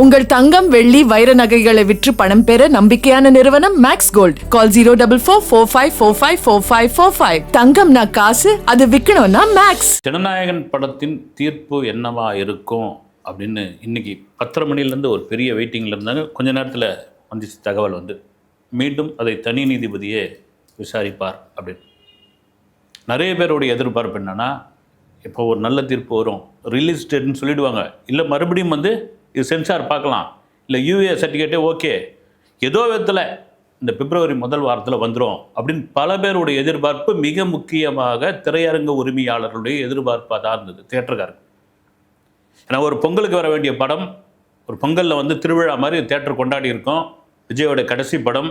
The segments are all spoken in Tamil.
உங்கள் தங்கம் வெள்ளி வைர நகைகளை விற்று பணம் பெற நம்பிக்கையான நிறுவனம் மேக்ஸ் கோல்ட். கால் 04454545545. தங்கம்னா காசு, அது விற்கணும்னா மேக்ஸ். ஜனநாயகன் படத்தின் தீர்ப்பு என்னவா இருக்கும் அப்படின்னு இன்னைக்கு 10:30 மணிலேருந்து ஒரு பெரிய வெயிட்டிங்கில் இருந்தாங்க. கொஞ்ச நேரத்தில் வந்துச்சு தகவல் மீண்டும் அதை தனி நீதிபதியே விசாரிப்பார் அப்படின்னு. நிறைய பேருடைய எதிர்பார்ப்பு என்னன்னா, இப்போ ஒரு நல்ல தீர்ப்பு வரும், ரிலீஸ் டேட்னு சொல்லிடுவாங்க, இல்லை மறுபடியும் இது சென்சார் பார்க்கலாம், இல்லை யூஏ சர்டிஃபிகேட்டே ஓகே, ஏதோ விதத்தில் இந்த பிப்ரவரி முதல் வாரத்தில் வந்துடும் அப்படின்னு பல பேருடைய எதிர்பார்ப்பு. மிக முக்கியமாக திரையரங்க உரிமையாளர்களுடைய எதிர்பார்ப்பாக தான் இருந்தது தேட்டருக்காரங்க. ஏன்னா ஒரு பொங்கலுக்கு வர வேண்டிய படம், ஒரு பொங்கலில் திருவிழா மாதிரி தேட்டர் கொண்டாடி இருக்கோம். விஜயோட கடைசி படம்,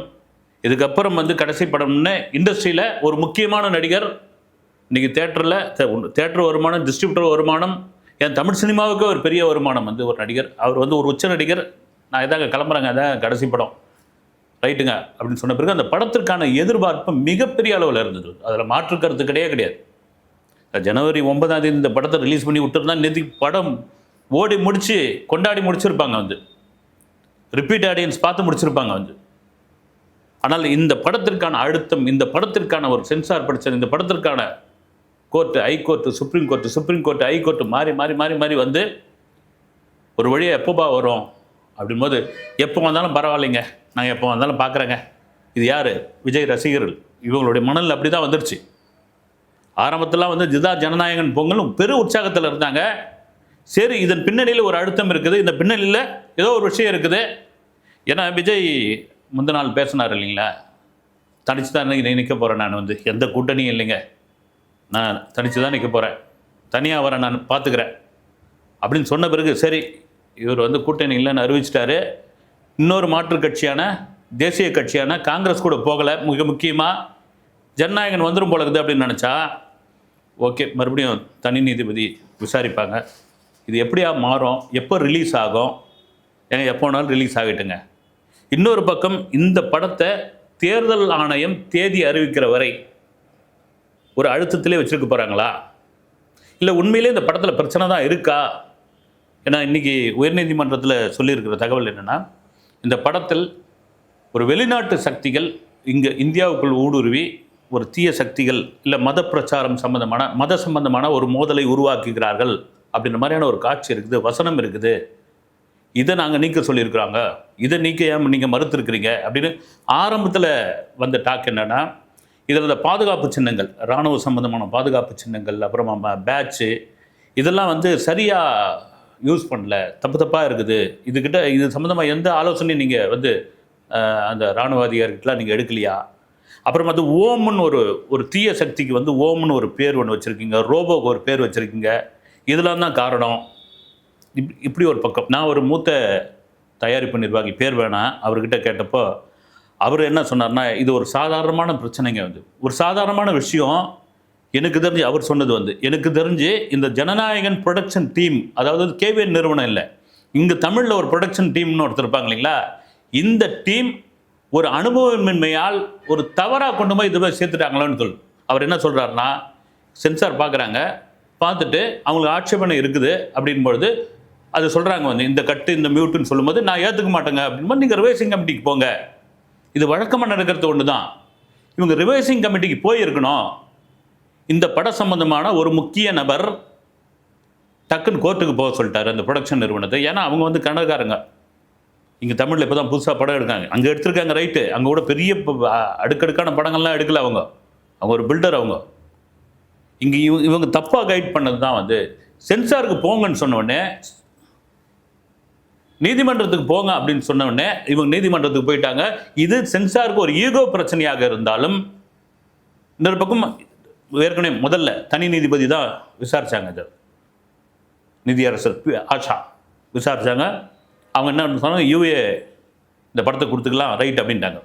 இதுக்கப்புறம் கடைசி படம்னு இண்டஸ்ட்ரியில் ஒரு முக்கியமான நடிகர் இன்றைக்கி தேட்டர் வருமானம், டிஸ்ட்ரிபியூட்டர் வருமானம், என் தமிழ் சினிமாவுக்கு ஒரு பெரிய வருமானம் ஒரு நடிகர். அவர் ஒரு உச்ச நடிகர். நான் இதாங்க கிளம்புறேங்க, அதான் கடைசி படம் ரைட்டுங்க அப்படின்னு சொன்ன பிறகு அந்த படத்திற்கான எதிர்பார்ப்பு மிகப்பெரிய அளவில் இருந்தது. அதில் மாற்றுக்கிறது கிடையாது. ஜனவரி 9 இந்த படத்தை ரிலீஸ் பண்ணி விட்டுருந்தா நேற்று படம் ஓடி முடித்து கொண்டாடி முடிச்சிருப்பாங்க, ரிப்பீட் ஆடியன்ஸ் பார்த்து முடிச்சிருப்பாங்க. ஆனால் இந்த படத்திற்கான அழுத்தம், இந்த படத்திற்கான ஒரு சென்சார் பிரச்சனை, இந்த படத்திற்கான court, high court, supreme court, high court மாறி மாறி மாறி மாறி ஒரு வழியாக எப்போப்பா வரும் அப்படின்போது, எப்போ வந்தாலும் பரவாயில்லைங்க, நாங்கள் எப்போ வந்தாலும் பார்க்குறேங்க. இது யார்? விஜய் ரசிகர்கள். இவங்களுடைய மனநிலை அப்படி தான் வந்துருச்சு. ஆரம்பத்தில் இதுதான் ஜனநாயகன் பொங்கலும் பெரு உற்சாகத்தில் இருந்தாங்க. சரி, இதன் பின்னணியில் ஒரு அழுத்தம் இருக்குது, இந்த பின்னணியில் ஏதோ ஒரு விஷயம் இருக்குது. ஏன்னா விஜய் முந்தின நாள் பேசினார் இல்லைங்களா, தனிச்சு தான் நிற்க போகிறேன், நான் எந்த கூட்டணியும் இல்லைங்க, நான் தனித்து தான் நிற்க போகிறேன், தனியாக வரேன், நான் பார்த்துக்கிறேன் அப்படின்னு சொன்ன பிறகு சரி, இவர் கூட்டணி இல்லைன்னு அறிவிச்சிட்டாரு. இன்னொரு மாற்று கட்சியான தேசிய கட்சியான காங்கிரஸ் கூட போகலை. மிக முக்கியமாக ஜனநாயகன் வந்துடும் போல இருக்குது அப்படின்னு நினச்சா, ஓகே, மறுபடியும் தனி நீதிபதி விசாரிப்பாங்க. இது எப்படியா மாறும், எப்போ ரிலீஸ் ஆகும், ஏங்க எப்போ வேணாலும் ரிலீஸ் ஆகிட்டுங்க. இன்னொரு பக்கம் இந்த படத்தை தேர்தல் ஆணையம் தேதி அறிவிக்கிற வரை ஒரு அழுத்தத்திலே வச்சுருக்க போகிறாங்களா, இல்லை உண்மையிலே இந்த படத்தில் பிரச்சனை தான் இருக்கா? ஏன்னா இன்றைக்கி உயர்நீதிமன்றத்தில் சொல்லியிருக்கிற தகவல் என்னென்னா, இந்த படத்தில் ஒரு வெளிநாட்டு சக்திகள் இங்கே இந்தியாவுக்குள் ஊடுருவி ஒரு தீய சக்திகள் இல்லை மத பிரச்சாரம் சம்பந்தமான ஒரு மோதலை உருவாக்குகிறார்கள் அப்படின்ற மாதிரியான ஒரு காட்சி இருக்குது, வசனம் இருக்குது. இதை நாங்கள் நீக்க சொல்லியிருக்கிறாங்க, இதை நீக்க ஏன் நீங்கள் மறுத்துருக்கிறீங்க அப்படின்னு ஆரம்பத்தில் வந்த டாக் என்னென்னா, இதில் பாதுகாப்பு சின்னங்கள், இராணுவ சம்பந்தமான பாதுகாப்பு சின்னங்கள், அப்புறமா பேட்சு, இதெல்லாம் சரியாக யூஸ் பண்ணல, தப்பாக இருக்குது. இது சம்மந்தமாக எந்த ஆலோசனையும் நீங்கள் அந்த இராணுவ அதிகாரிகிட்டலாம் நீங்கள் எடுக்கலையா? அப்புறம் ஓம்னு ஒரு தீய சக்திக்கு ஓம்னு ஒரு பேர் ஒன்று வச்சுருக்கீங்க, ரோபோக்கு ஒரு பேர் வச்சுருக்கீங்க, இதெல்லாம் தான் காரணம். இப்படி ஒரு பக்கம். நான் ஒரு மூத்த தயாரிப்பு நிர்வாகி, பேர் வேணாம், அவர்கிட்ட கேட்டப்போ அவர் என்ன சொன்னார்னா, இது ஒரு சாதாரணமான பிரச்சனைங்க, ஒரு சாதாரணமான விஷயம். எனக்கு தெரிஞ்சு அவர் சொன்னது எனக்கு தெரிஞ்சு இந்த ஜனநாயகன் ப்ரொடக்ஷன் டீம், அதாவது கேவிஎன் நிறுவனம் இல்லை, இங்கே தமிழில் ஒரு ப்ரொடக்ஷன் டீம்னு ஒருத்தர் இருப்பாங்க இல்லைங்களா, இந்த டீம் ஒரு அனுபவமின்மையால் ஒரு தவறாக கொண்டு போய் இது போய் சேர்த்துட்டாங்களோன்னு சொல்லு. அவர் என்ன சொல்கிறாருன்னா, சென்சார் பார்க்குறாங்க, பார்த்துட்டு அவங்களுக்கு ஆட்சேபனை இருக்குது அப்படின்பொழுது அது சொல்கிறாங்க, இந்த கட்டு இந்த மியூட்டுன்னு சொல்லும்போது நான் ஏற்றுக்க மாட்டேங்க அப்படின்போது நீங்கள் ரிவைசிங் கமிட்டிக்கு போங்க. இது வழக்கமாக நடக்கிறது ஒன்று தான். இவங்க ரிவைசிங் கமிட்டிக்கு போயிருக்கணும். இந்த பட சம்பந்தமான ஒரு முக்கிய நபர் டக்குன்னு கோர்ட்டுக்கு போக சொல்லிட்டார் அந்த ப்ரொடக்ஷன் நிறுவனத்தை. ஏன்னா அவங்க கணக்காரங்க, இங்கே தமிழில் இப்போ தான் புதுசாக படம் எடுக்காங்க, அங்கே எடுத்திருக்காங்க ரைட்டு, அங்கே கூட பெரிய அடுக்கடுக்கான படங்கள்லாம் எடுக்கல. அவங்க ஒரு பில்டர். அவங்க இங்கே இவங்க தப்பாக கைட் பண்ணது தான் சென்சாருக்கு போங்கன்னு சொன்னோடனே, நீதிமன்றத்துக்கு போங்க அப்படின்னு சொன்னோடனே இவங்க நீதிமன்றத்துக்கு போயிட்டாங்க. இது சென்சாருக்கு ஒரு ஈகோ பிரச்சனையாக இருந்தாலும், இன்னொரு பக்கம் ஏற்கனவே முதல்ல தனி நீதிபதி தான் விசாரித்தாங்க, இது நீதியரசர் ஆஷா விசாரித்தாங்க. அவங்க என்ன சொன்னாங்க, யூஏ இந்த படத்தை கொடுத்துக்கலாம் ரைட் அப்படின்ட்டாங்க.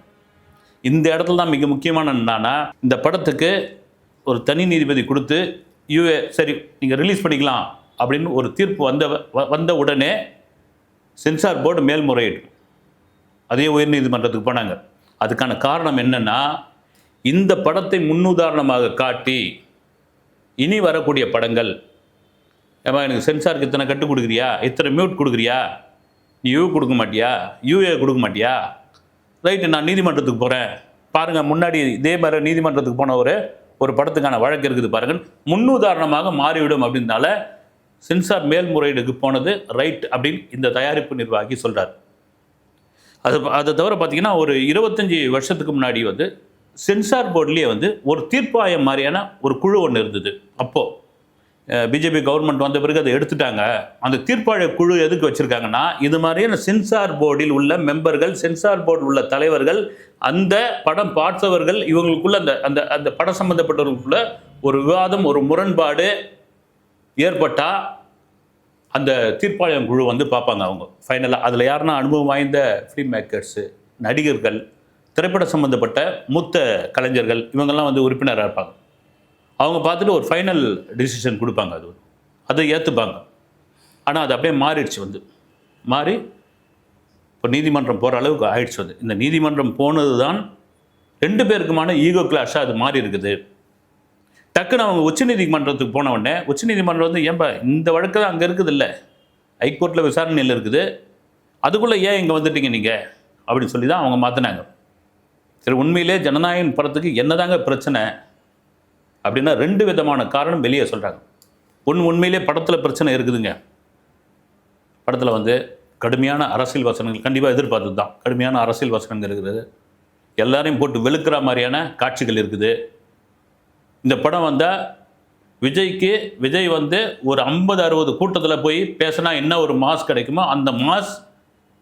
இந்த இடத்துல தான் மிக முக்கியமான என்னன்னா, இந்த படத்துக்கு ஒரு தனி நீதிபதி கொடுத்து யூஏ சரி நீங்கள் ரிலீஸ் பண்ணிக்கலாம் அப்படின்னு ஒரு தீர்ப்பு வந்த உடனே சென்சார் போர்டு மேல்முறையீடு அதே உயர்நீதிமன்றத்துக்கு போனாங்க. அதுக்கான காரணம் என்னென்னா, இந்த படத்தை முன்னுதாரணமாக காட்டி இனி வரக்கூடிய படங்கள், ஏமா எனக்கு சென்சாருக்கு இத்தனை கட்டு கொடுக்குறியா, இத்தனை மியூட் கொடுக்குறியா, நீ யூ கொடுக்க மாட்டியா, யூஏ கொடுக்க மாட்டியா, ரைட்டு நான் நீதிமன்றத்துக்கு போகிறேன் பாருங்கள். முன்னாடி இதே மாதிரி நீதிமன்றத்துக்கு போன ஒரு படத்துக்கான வழக்கு இருக்குது பாருங்கள். முன்னுதாரணமாக மாறிவிடும் அப்படின்னால சென்சார் மேல்முறையீடுக்கு போனது ரைட் அப்படின்னு இந்த தயாரிப்பு நிர்வாகி சொல்கிறார். அதை தவிர பார்த்தீங்கன்னா ஒரு 25 வருஷத்துக்கு முன்னாடி வந்து சென்சார் போர்ட்லேயே வந்து ஒரு தீர்ப்பாயம் மாதிரியான ஒரு குழு ஒன்று இருந்தது. அப்போது பிஜேபி கவர்மெண்ட் வந்த பிறகு அதை எடுத்துட்டாங்க. அந்த தீர்ப்பாய குழு எதுக்கு வச்சுருக்காங்கன்னா, இது மாதிரியான சென்சார் போர்டில் உள்ள மெம்பர்கள், சென்சார் போர்டில் உள்ள தலைவர்கள், அந்த படம் பார்த்தவர்கள், இவங்களுக்குள்ள அந்த அந்த அந்த படம் சம்மந்தப்பட்டவர்களுக்குள்ள ஒரு விவாதம், ஒரு முரண்பாடு ஏற்பட்டால் அந்த தீர்ப்பாயம் குழு வந்து பார்ப்பாங்க. அவங்க ஃபைனலாக அதில் யாருன்னா அனுபவம் வாய்ந்த ஃபிலிம் மேக்கர்ஸு, நடிகர்கள், திரைப்பட சம்மந்தப்பட்ட மூத்த கலைஞர்கள், இவங்கெல்லாம் வந்து உறுப்பினராக இருப்பாங்க. அவங்க பார்த்துட்டு ஒரு ஃபைனல் டிசிஷன் கொடுப்பாங்க. அதை ஏற்றுப்பாங்க. ஆனால் அது அப்படியே மாறிடுச்சு. வந்து மாறி இப்போ நீதிமன்றம் போகிற அளவுக்கு ஆயிடுச்சு. வந்து இந்த நீதிமன்றம் போனது தான் 2 பேருக்குமான ஈகோ கிளாஷாக அது மாறி இருக்குது. டக்குன்னு அவங்க உச்சநீதிமன்றத்துக்கு போன உடனே உச்சநீதிமன்றம் வந்து ஏன்பா இந்த வழக்கு தான் அங்கே இருக்குது, இல்லை ஹைகோர்ட்டில் விசாரணையில் இருக்குது, அதுக்குள்ளே ஏன் இங்கே வந்துட்டீங்க நீங்கள் அப்படின்னு சொல்லி தான் அவங்க மாற்றினாங்க. சரி, உண்மையிலே ஜனநாயகம் படத்துக்கு என்னதாங்க பிரச்சனை அப்படின்னா 2 விதமான காரணம் வெளியே சொல்கிறாங்க. உண்மையிலே படத்தில் பிரச்சனை இருக்குதுங்க. படத்தில் வந்து கடுமையான அரசியல் வசனங்கள் கண்டிப்பாக எதிர்பார்த்தது தான். கடுமையான அரசியல் வசனங்கள் இருக்குது. எல்லாரையும் போட்டு வெளுக்கிற மாதிரியான காட்சிகள் இருக்குது. இந்த படம் வந்தால் விஜய் வந்து ஒரு 50-60 கூட்டத்தில் போய் பேசினா என்ன ஒரு மாஸ் கிடைக்குமோ அந்த மாஸ்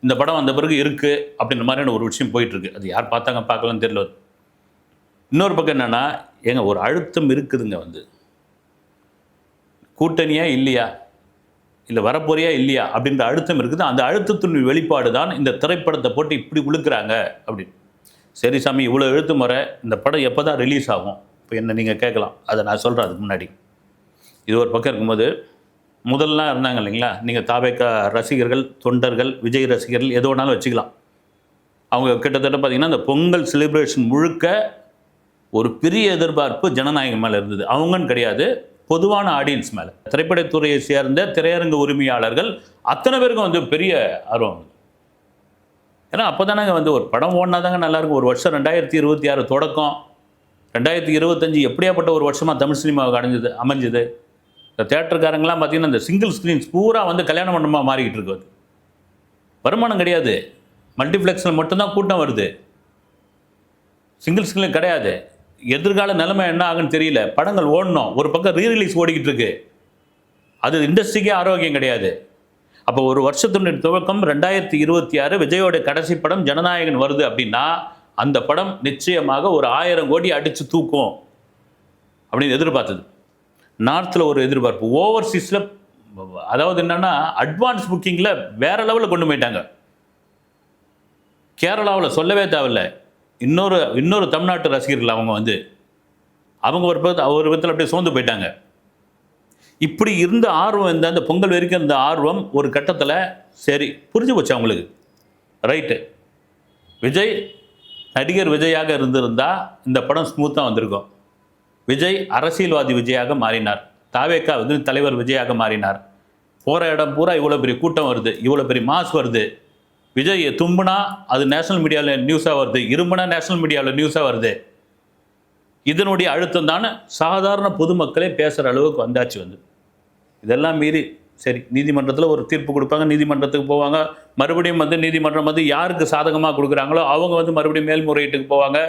இந்த படம் வந்த பிறகு இருக்குது அப்படின்ற மாதிரியான ஒரு விஷயம் போயிட்டுருக்கு. அது யார் பார்த்தாங்க பார்க்கலான்னு தெரியல. இன்னொரு பக்கம் என்னென்னா, ஏங்க ஒரு அழுத்தம் இருக்குதுங்க. வந்து கூட்டணியா இல்லையா, இல்லை வரப்போறியா இல்லையா அப்படின்ற அழுத்தம் இருக்குது. அந்த அழுத்தத்தின் வெளிப்பாடு தான் இந்த திரைப்படத்தை போட்டு இப்படி உழுக்கிறாங்க அப்படின்னு. சரி சாமி, இவ்வளோ எழுத்து முறை, இந்த படம் எப்போ தான் ரிலீஸ் ஆகும் இப்போ என்ன நீங்கள் கேட்கலாம். அதை நான் சொல்கிறேன். அதுக்கு முன்னாடி இது ஒரு பக்கம் இருக்கும்போது முதல்லாம் இருந்தாங்க இல்லைங்களா, நீங்கள் தாவேக்கா ரசிகர்கள், தொண்டர்கள், விஜய் ரசிகர்கள் எது வேணாலும் வச்சுக்கலாம். அவங்க கிட்டத்தட்ட பார்த்திங்கன்னா இந்த பொங்கல் செலிப்ரேஷன் முழுக்க ஒரு பெரிய எதிர்பார்ப்பு ஜனநாயகம் மேலே இருந்தது. அவங்கன்னு கிடையாது, பொதுவான ஆடியன்ஸ் மேலே. திரைப்படத்துறையை சேர்ந்த திரையரங்கு உரிமையாளர்கள் அத்தனை பேருக்கும் வந்து பெரிய ஆர்வம். ஏன்னா அப்போ தானே வந்து ஒரு படம் ஓடினா தாங்க நல்லாயிருக்கும். ஒரு வருஷம் 2026 தொடக்கம், 2025 எப்படியாப்பட்ட ஒரு வருஷமாக தமிழ் சினிமாவுக்கு அமைஞ்சுது. இந்த தேட்டருக்காரங்களாம் பார்த்தீங்கன்னா இந்த சிங்கிள் ஸ்க்ரீன்ஸ் பூரா வந்து கல்யாண மண்டபமாக மாறிக்கிட்டு இருக்குது. வருமானம் கிடையாது, மல்டிப்ளெக்ஸில் மட்டும்தான் கூட்டம் வருது, சிங்கிள் ஸ்க்ரீன் கிடையாது. எதிர்கால நிலைமை என்ன ஆகுன்னு தெரியல. படங்கள் ஓடணும், ஒரு பக்கம் ரீரிலீஸ் ஓடிக்கிட்டு இருக்கு. அது இண்டஸ்ட்ரிக்கே ஆரோக்கியம் கிடையாது. அப்போ ஒரு வருஷத்தினுடைய துவக்கம் 2026 விஜயோட கடைசி படம் ஜனநாயகன் வருது அப்படின்னா அந்த படம் நிச்சயமாக ஒரு 1000 கோடி அடித்து தூக்கும் அப்படின்னு எதிர்பார்த்தது. நார்த்தில் ஒரு எதிர்பார்ப்பு, ஓவர்சீஸில் அதாவது என்னென்னா அட்வான்ஸ் புக்கிங்கில் வேறு லெவலில் கொண்டு போயிட்டாங்க. கேரளாவில் சொல்லவே தேவையில்லை. இன்னொரு தமிழ்நாட்டு ரசிகர்கள் அவங்க ஒரு விதத்தில் அப்படியே சோர்ந்து போயிட்டாங்க. இப்படி இருந்த ஆர்வம் அந்த பொங்கல் வரைக்கும் இருந்த ஆர்வம் ஒரு கட்டத்தில் சரி புரிஞ்சு போச்சு அவங்களுக்கு. ரைட்டு, விஜய் நடிகர் விஜயாக இருந்திருந்தால் இந்த படம் ஸ்மூத்தாக வந்திருக்கும். விஜய் அரசியல்வாதி விஜயாக மாறினார், தாவேக்கா வந்து தலைவர் விஜயாக மாறினார். போகிற இடம் பூரா இவ்வளோ பெரிய கூட்டம் வருது, இவ்வளோ பெரிய மாஸ் வருது. விஜய் தும்புனா அது நேஷனல் மீடியாவில் நியூஸாக வருது, இருமுனா நேஷனல் மீடியாவில் நியூஸாக வருது. இதனுடைய அழுத்தம் தானே சாதாரண பொதுமக்களே பேசுகிற அளவுக்கு வந்தாச்சு. இதெல்லாம் மீறி சரி நீதிமன்றத்தில் ஒரு தீர்ப்பு கொடுப்பாங்க, நீதிமன்றத்துக்கு போவாங்க, மறுபடியும் நீதிமன்றம் யாருக்கு சாதகமாக கொடுக்குறாங்களோ அவங்க மறுபடியும் மேல்முறையீட்டுக்கு போவாங்க.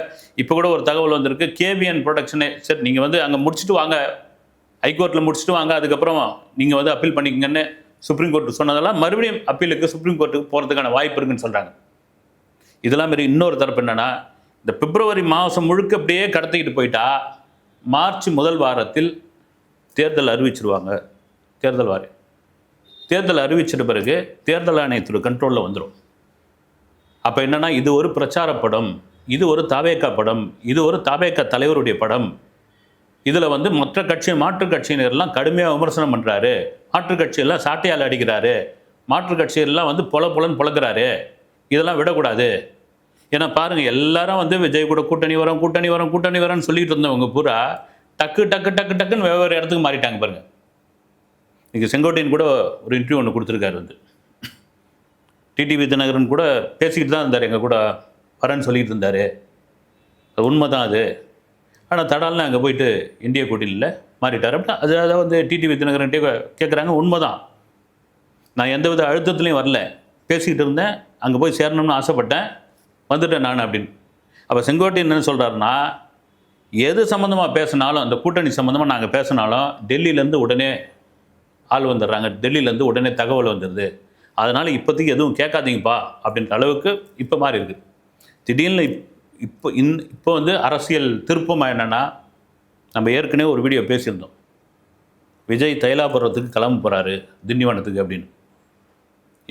இப்போ கூட ஒரு தகவல் வந்திருக்கு, கேவிஎன் ப்ரொடக்ஷனே சரி நீங்கள் அங்கே முடிச்சுட்டு வாங்க, ஹைகோர்ட்டில் முடிச்சுட்டு வாங்க, அதுக்கப்புறம் நீங்கள் அப்பீல் பண்ணிக்கங்கன்னு சுப்ரீம் கோர்ட்டு சொன்னதெல்லாம் மறுபடியும் அப்பீலுக்கு சுப்ரீம் கோர்ட்டுக்கு போகிறதுக்கான வாய்ப்பு இருக்குன்னு சொல்கிறாங்க. இதெல்லாம் மாரி இன்னொரு தரப்பு என்னென்னா, இந்த பிப்ரவரி மாதம் முழுக்க அப்படியே கடத்திக்கிட்டு போயிட்டா மார்ச் முதல் வாரத்தில் தேர்தல் அறிவிச்சிருவாங்க. தேர்தல் அறிவிச்சிட்ட பிறகு தேர்தல் ஆணையத்தோட கண்ட்ரோலில் வந்துடும். அப்போ என்னென்னா, இது ஒரு பிரச்சார படம், இது ஒரு தாவேக்கா படம், இது ஒரு தாவேக்கா தலைவருடைய படம். இதில் மாற்றுக் கட்சியினர்லாம் கடுமையாக விமர்சனம் பண்ணுறாரு, மாற்றுக் கட்சியெல்லாம் சாட்டையால் அடிக்கிறாரு, மாற்றுக் கட்சியெல்லாம் பொலன்னு பொழக்கிறாரு, இதெல்லாம் விடக்கூடாது. ஏன்னா பாருங்கள், எல்லாரும் விஜய் கூட கூட்டணி வரன்னு சொல்லிட்டு இருந்தவங்க பூரா டக்குன்னு வெவ்வேறு இடத்துக்கு மாறிட்டாங்க பாருங்கள். இன்றைக்கி செங்கோட்டையன் கூட ஒரு இன்டர்வியூ ஒன்று கொடுத்துருக்காரு. டிடிவி தினகரன் கூட பேசிக்கிட்டு தான் இருந்தார், எங்கள் கூட வரேன்னு சொல்லிட்டு இருந்தார். அது உண்மை தான் அது. ஆனால் தடால்னு அங்கே போயிட்டு இந்திய கூட்டணியில் மாறிட்டார். அப்படின்னா அதை வந்து டிடிவி தினகரன்ட்டே கேட்குறாங்க. உண்மை தான். நான் எந்த வித அழுத்தத்துலேயும் வரல, பேசிக்கிட்டு இருந்தேன், அங்கே போய் சேரணும்னு ஆசைப்பட்டேன், வந்துட்டேன் நான் அப்படின்னு. அப்போ செங்கோட்டையன் என்ன சொல்கிறாருன்னா, எது சம்மந்தமாக பேசினாலும், அந்த கூட்டணி சம்மந்தமாக நாங்கள் பேசினாலும் டெல்லியிலேருந்து உடனே ஆள் வந்துடுறாங்க, டெல்லியிலேருந்து உடனே தகவல் வந்துடுது, அதனால் இப்போதைக்கு எதுவும் கேட்காதீங்கப்பா அப்படின்ற அளவுக்கு இப்போ மாறி இருக்குது. திடீர்னு இப்போ வந்து அரசியல் திருப்பமாக என்னென்னா, நம்ம ஏற்கனவே ஒரு வீடியோ பேசியிருந்தோம், விஜய் தைலாபுரத்துக்கு கிளம்ப போகிறாரு, திண்டிவனத்துக்கு அப்படின்னு.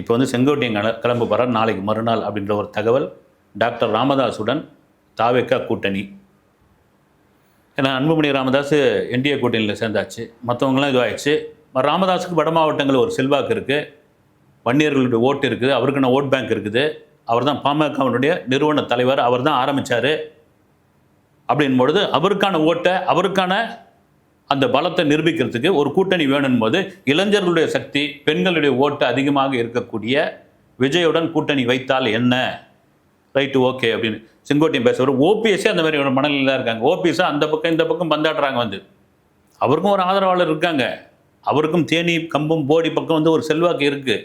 இப்போ வந்து செங்கோட்டையன் கிளம்ப போகிறார் நாளைக்கு மறுநாள் அப்படின்ற ஒரு தகவல். டாக்டர் ராமதாஸுடன் தாவேக்கா கூட்டணி. ஏன்னா அன்புமணி ராமதாஸ் என்டிஏ கூட்டணியில் சேர்ந்தாச்சு, மற்றவங்களாம் இதுவாகிடுச்சு. ராமதாஸுக்கு வட மாவட்டங்கள் ஒரு செல்வாக்கு இருக்குது, வன்னியர்களுடைய ஓட்டு இருக்குது, அவருக்கான ஓட் பேங்க் இருக்குது. அவர் தான் பாமகவினுடைய நிறுவன தலைவர், அவர் தான் ஆரம்பித்தார். அப்படின் பொழுது அவருக்கான ஓட்டை, அவருக்கான அந்த பலத்தை நிரூபிக்கிறதுக்கு ஒரு கூட்டணி வேணும் போது, இளைஞர்களுடைய சக்தி, பெண்களுடைய ஓட்டு அதிகமாக இருக்கக்கூடிய விஜயுடன் கூட்டணி வைத்தால் என்ன, ரைட்டு ஓகே அப்படின்னு செங்கோட்டையன் பேசுவார். ஓபிஎஸ்ஸே அந்த மாதிரி ஒரு மனநிலையில் தான் இருக்காங்க. ஓபிஎஸ்ஸை அந்த பக்கம் இந்த பக்கம் பந்தாடுறாங்க வந்து. அவருக்கும் ஒரு ஆதரவாளர் இருக்காங்க, அவருக்கும் தேனி கம்பம் போடி பக்கம் வந்து ஒரு செல்வாக்கு இருக்குது,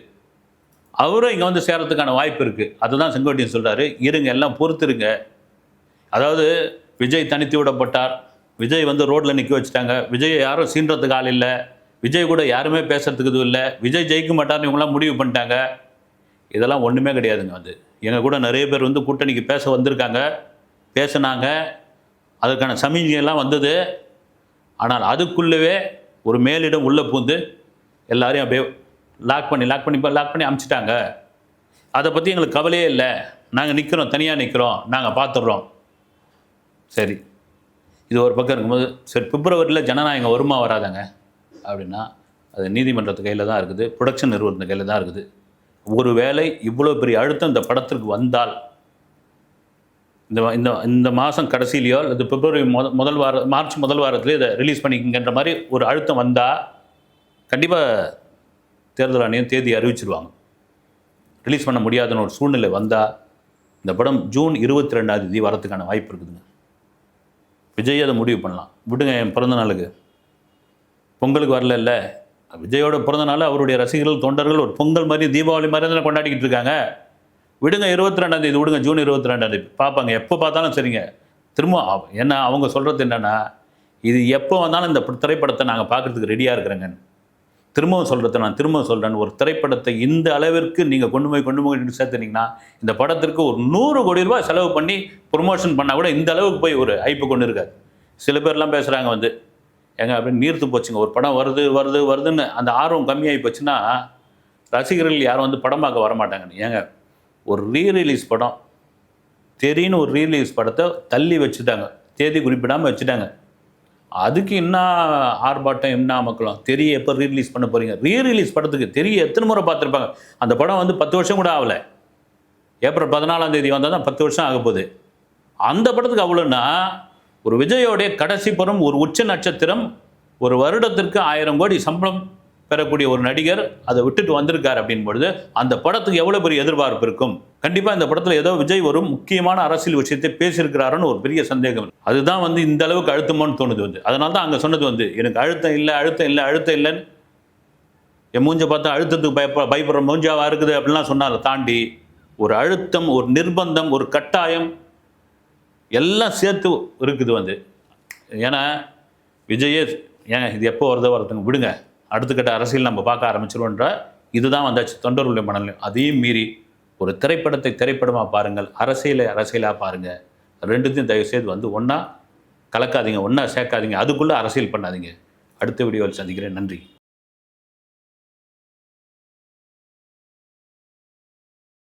அவரும் இங்கே வந்து சேரத்துக்கான வாய்ப்பு இருக்குது. அதுதான் செங்கோட்டையன் சொல்கிறாரு, இருங்க எல்லாம் பொறுத்துருங்க. அதாவது விஜய் தனித்து விடப்பட்டார், விஜய் வந்து ரோட்டில் நிற்க வச்சுட்டாங்க, விஜய் யாரும் சீன்றதுக்கு ஆள் இல்லை, விஜய் கூட யாருமே பேசுறதுக்கு இதுவும் இல்லை, விஜய் ஜெயிக்க மாட்டார்னு இவங்களாம் முடிவு பண்ணிட்டாங்க. இதெல்லாம் ஒன்றுமே கிடையாதுங்க. வந்து எங்கள் கூட நிறைய பேர் வந்து கூட்டணிக்கு பேச வந்திருக்காங்க, பேசினாங்க, அதுக்கான சமிஞ்சையெல்லாம் வந்தது. ஆனால் அதுக்குள்ளவே ஒரு மேலிடம் உள்ளே பூந்து எல்லாரையும் அப்படியே லாக் பண்ணி அமுச்சிட்டாங்க. அதை பற்றி எங்களுக்கு கவலையே இல்லை, நாங்கள் நிற்கிறோம், தனியாக நிற்கிறோம், நாங்கள் பார்த்துட்றோம். சரி, இது ஒரு பக்கம் இருக்கும்போது, சரி பிப்ரவரியில் ஜனநாயகம் வருமா வராதாங்க அப்படின்னா, அது நீதிமன்றத்து கையில் தான் இருக்குது, ப்ரொடக்ஷன் நிறுவனத்து கையில் தான் இருக்குது. ஒரு வேளை இவ்வளோ பெரிய அழுத்தம் இந்த படத்திற்கு வந்தால், இந்த மாதம் கடைசியிலையோ அல்லது பிப்ரவரி மார்ச் முதல் வாரத்திலேயே இதை ரிலீஸ் பண்ணிக்கிங்கன்ற மாதிரி ஒரு அழுத்தம் வந்தால், கண்டிப்பாக தேர்தல் ஆணையம் தேதி அறிவிச்சிருவாங்க. ரிலீஸ் பண்ண முடியாதுன்னு ஒரு சூழ்நிலை வந்தால், இந்த படம் ஜூன் 22 வரத்துக்கான வாய்ப்பு இருக்குதுங்க. விஜய் அதை முடிவு பண்ணலாம். விடுங்க, என் பிறந்த நாளுக்கு பொங்கலுக்கு வரல, விஜயோட பிறந்த நாள் அவருடைய ரசிகர்கள் தொண்டர்கள் ஒரு பொங்கல் மாதிரி தீபாவளி மாதிரி தான் கொண்டாடிக்கிட்டு இருக்காங்க. விடுங்க, 22 விடுங்க, ஜூன் 22 பார்ப்பாங்க. எப்போ பார்த்தாலும் சரிங்க. திரும்ப ஏன்னா அவங்க சொல்கிறது என்னென்னா, இது எப்போ வந்தாலும் இந்த திரைப்படத்தை நாங்கள் பார்க்குறதுக்கு ரெடியாக இருக்கிறேங்க. திரும்பவும் சொல்கிறேன், ஒரு திரைப்படத்தை இந்த அளவிற்கு நீங்கள் கொண்டு போய் சேர்த்துனீங்கன்னா, இந்த படத்திற்கு ஒரு 100 கோடி ரூபாய் செலவு பண்ணி ப்ரொமோஷன் பண்ணால் கூட இந்த அளவுக்கு போய் ஒரு ஐப்பு கொண்டு இருக்காது. சில பேர்லாம் பேசுகிறாங்க வந்து, ஏங்க அப்படின்னு நீர்த்து போச்சுங்க, ஒரு படம் வருதுன்னு அந்த ஆர்வம் கம்மியாகி போச்சுன்னா ரசிகர்கள் யாரும் வந்து படம் பார்க்க வரமாட்டாங்கன்னு. ஏங்க, ஒரு ரீரிலீஸ் படம், தெரின்னு ஒரு ரீரிலீஸ் படத்தை தள்ளி வச்சுட்டாங்க, தேதி குறிப்பிடாமல் வச்சுட்டாங்க. அதுக்கு என்ன ஆர்ப்பாட்டம், என்ன மக்களும். தெரிய எப்போ ரீரிலீஸ் பண்ண போகிறீங்க? ரீரிலீஸ் படத்துக்கு தெரிய எத்தனை முறை பார்த்துருப்பாங்க. அந்த படம் வந்து 10 வருஷம் கூட ஆகலை. ஏப்ரல் 14 வந்தால் தான் 10 வருஷம் ஆக போகுது. அந்த படத்துக்கு அவ்வளோன்னா, ஒரு விஜயோடைய கடைசி படம், ஒரு உச்ச நட்சத்திரம், ஒரு வருடத்திற்கு 1000 கோடி சம்பளம் பெறக்கூடிய ஒரு நடிகர் அதை விட்டுட்டு வந்திருக்கார் அப்படின் பொழுது, அந்த படத்துக்கு எவ்வளோ பெரிய எதிர்பார்ப்பு இருக்கும். கண்டிப்பாக இந்த படத்தில் ஏதோ விஜய் ஒரு முக்கியமான அரசியல் விஷயத்தை பேசியிருக்கிறாருன்னு ஒரு பெரிய சந்தேகம். அதுதான் வந்து இந்த அளவுக்கு அழுத்தமானு தோணுது வந்து. அதனால தான் அங்கே சொன்னது வந்து, எனக்கு அழுத்தம் இல்லைன்னு என் மூஞ்சை பார்த்தா அழுத்தத்துக்கு பயப்படுற மூஞ்சாவாக இருக்குது அப்படின்லாம் சொன்னால தாண்டி, ஒரு அழுத்தம், ஒரு நிர்பந்தம், ஒரு கட்டாயம் எல்லாம் சேர்த்து இருக்குது வந்து. ஏன்னா விஜயே ஏங்க இது எப்போ வரதுங்க, விடுங்க, அடுத்த கட்ட அரசியல் நம்ம பார்க்க ஆரம்பிச்சிருவோன்ற இதுதான் வந்தாச்சு தொண்டர்களுடைய மனநிலை. அதையும் மீறி ஒரு திரைப்படத்தை திரைப்படமாக பாருங்கள், அரசியலாக பாருங்கள். ரெண்டுத்தையும் தயவுசெய்து வந்து ஒன்றா கலக்காதீங்க, ஒன்றா சேர்க்காதீங்க, அதுக்குள்ளே அரசியல் பண்ணாதீங்க. அடுத்த வீடியோவில் சந்திக்கிறேன். நன்றி.